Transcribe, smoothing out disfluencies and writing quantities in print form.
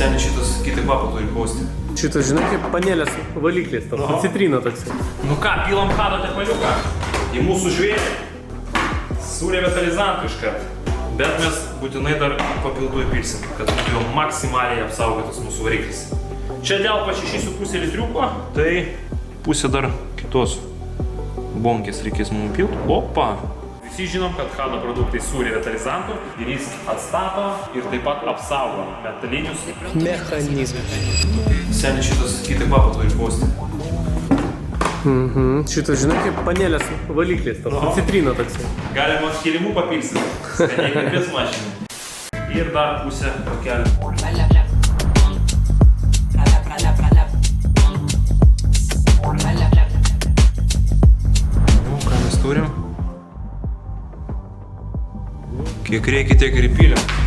Seniai šitas kitą kvapą turi kosti. Šitas, žinai, kaip panelės valiklis, toks citrina toks. Nu ką, pilam hado tepaliuką į mūsų žvėrį. Sūrė vitalizantų iškart. Bet mes būtinai dar papildų įpilsim, kad būtų jau maksimaliai apsaugotas mūsų variklis. Čia dėl pa 6,5 litriuko, tai pusė dar kitos bonkės reikės mums pilti. Opa! Visi žinom, kad hado produktai sūrė vitalizantų ir jis atstato ir taip pat apsaugo metalinius Mechanizmus. Seniai šitas kitą kvapą turi kosti. Šitas, žinai, kaip panelės valiklis, toks citrina toks. Galima kilimų papilsyti, skaniai kaip vis mašinį. Ir dar pusę pakelį. Ką mes turim? Kiek reikia, tiek ir įpylėm.